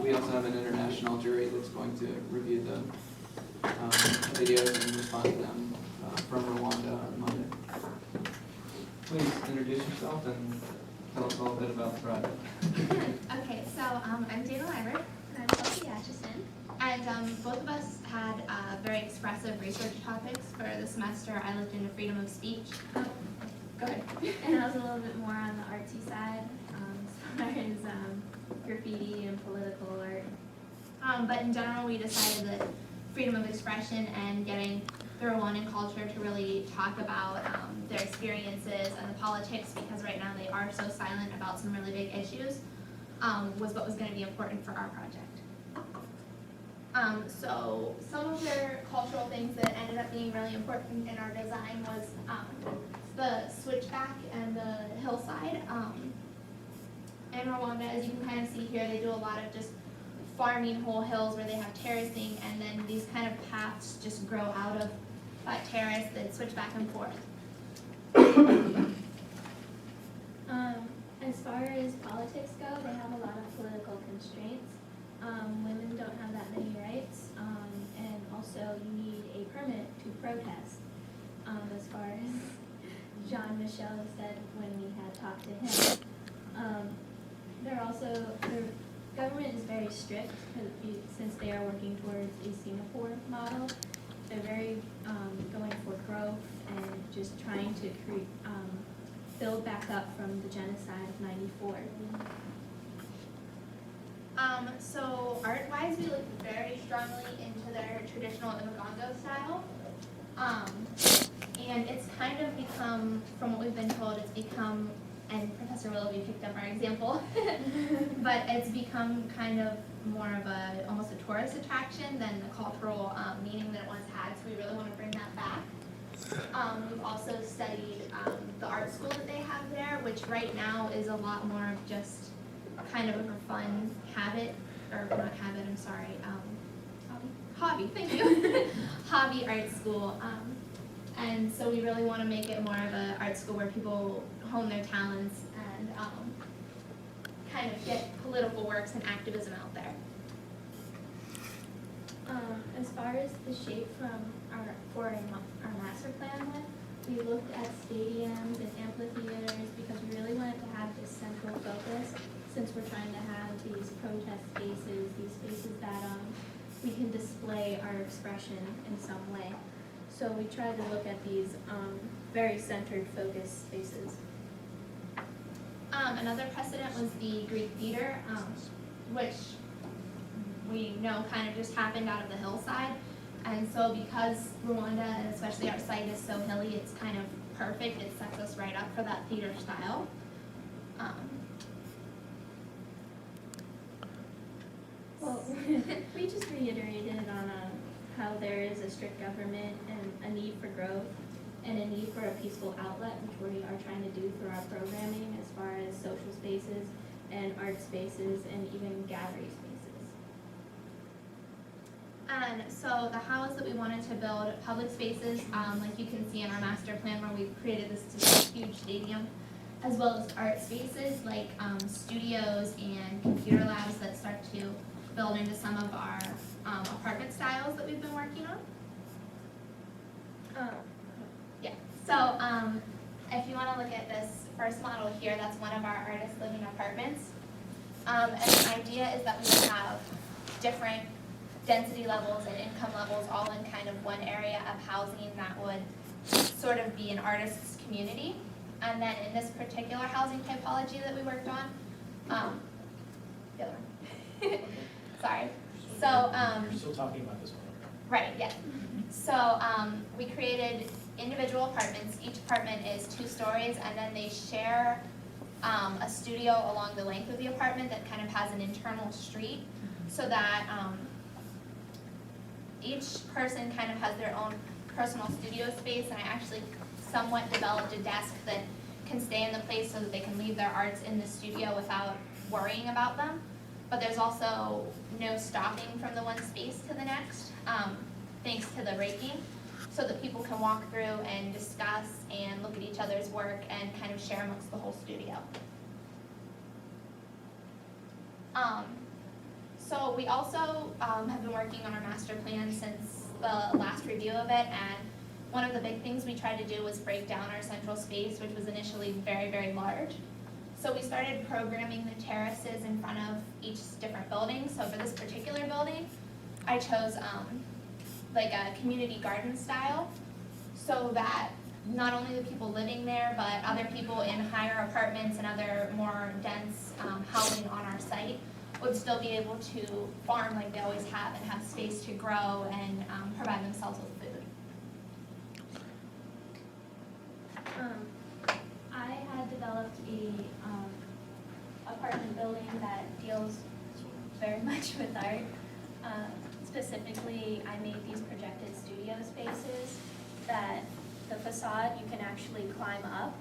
we also have an international jury that's going to review the videos and respond to them from Rwanda on Monday. Please introduce yourself and tell us a little bit about the project. Okay, so I'm Dana Lambert. And I'm Chelsea Atchison. And both of us had very expressive research topics for the semester. I looked into freedom of speech. Go ahead. And I was a little bit more on the artsy side, as far as graffiti and political art. But in general, we decided that freedom of expression and getting the Rwandan culture to really talk about their experiences and the politics, because right now they are so silent about some really big issues, was what was going to be important for our project. So some of their cultural things that ended up being really important in our design was the switchback and the hillside. In Rwanda, as you can kind of see here, they do a lot of just farming whole hills where they have terracing, and then these kind of paths just grow out of that terrace that switch back and forth. As far as politics go, they have a lot of political constraints. Women don't have that many rights, and also you need a permit to protest. As far as Jean Michel said when we had talked to him. Their government is very strict since they are working towards a Singapore model. They're very going for growth and just trying to build back up from the genocide of '94. So art-wise, we look very strongly into their traditional Umugongo style. And it's kind of become, from what we've been told, it's become, and Professor Willoughby picked up our example, but it's become kind of more of almost a tourist attraction than the cultural meaning that it once had, so we really want to bring that back. We've also studied the art school that they have there, which right now is a lot more of just kind of a fun habit, or not habit, I'm sorry, hobby, thank you, hobby art school. And so we really want to make it more of an art school where people hone their talents and kind of get political works and activism out there. As far as the shape from our master plan went, we looked at stadiums and amphitheaters because we really wanted to have this central focus, since we're trying to have these protest spaces, these spaces that we can display our expression in some way. So we tried to look at these very centered focus spaces. Another precedent was the Greek theater, which we know kind of just happened out of the hillside. And so because Rwanda, and especially our site, is so hilly, it's kind of perfect. It sets us right up for that theater style. Well, we just reiterated on how there is a strict government and a need for growth and a need for a peaceful outlet, which we are trying to do through our programming as far as social spaces and art spaces and even gallery spaces. And so the house that we wanted to build, public spaces, like you can see in our master plan where we've created this huge stadium, as well as art spaces like studios and computer labs that start to build into some of our apartment styles that we've been working on. Yeah, so if you want to look at this first model here, that's one of our artist living apartments. And the idea is that we would have different density levels and income levels all in kind of one area of housing that would sort of be an artist's community. And then in this particular housing typology that we worked on, the other one. Sorry. So you're still talking about this one. right, yes. So we created individual apartments. Each apartment is 2 stories, and then they share a studio along the length of the apartment that kind of has an internal street, so that each person kind of has their own personal studio space. And I actually somewhat developed a desk that can stay in the place so that they can leave their arts in the studio without worrying about them. But there's also no stopping from the one space to the next, thanks to the raking, so that people can walk through and discuss and look at each other's work and kind of share amongst the whole studio. So we also have been working on our master plan since the last review of it, and one of the big things we tried to do was break down our central space, which was initially very, very large. So we started programming the terraces in front of each different building. So for this particular building, I chose like a community garden style, so that not only the people living there, but other people in higher apartments and other more dense housing on our site would still be able to farm like they always have and have space to grow and provide themselves with food. I had developed a apartment building that deals very much with art. Specifically, I made these projected studio spaces that the facade you can actually climb up,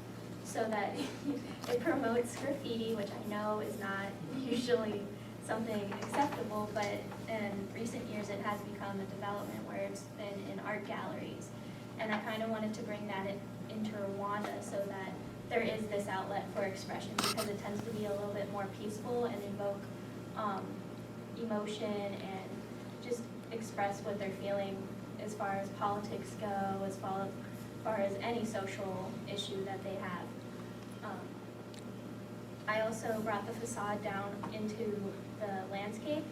so that it promotes graffiti, which I know is not usually something acceptable, but in recent years it has become a development where it's been in art galleries. And I kind of wanted to bring that into Rwanda so that there is this outlet for expression, because it tends to be a little bit more peaceful and invoke emotion and just express what they're feeling as far as politics go, as far as any social issue that they have. I also brought the facade down into the landscape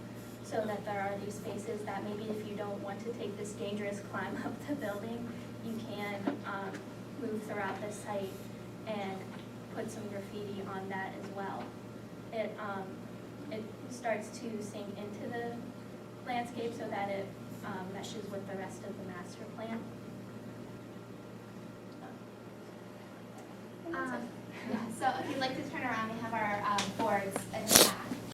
so that there are these spaces that maybe if you don't want to take this dangerous climb up the building, you can move throughout the site and put some graffiti on that as well. It starts to sink into the landscape so that it meshes with the rest of the master plan. Yeah, so if you'd like to turn around, we have our boards.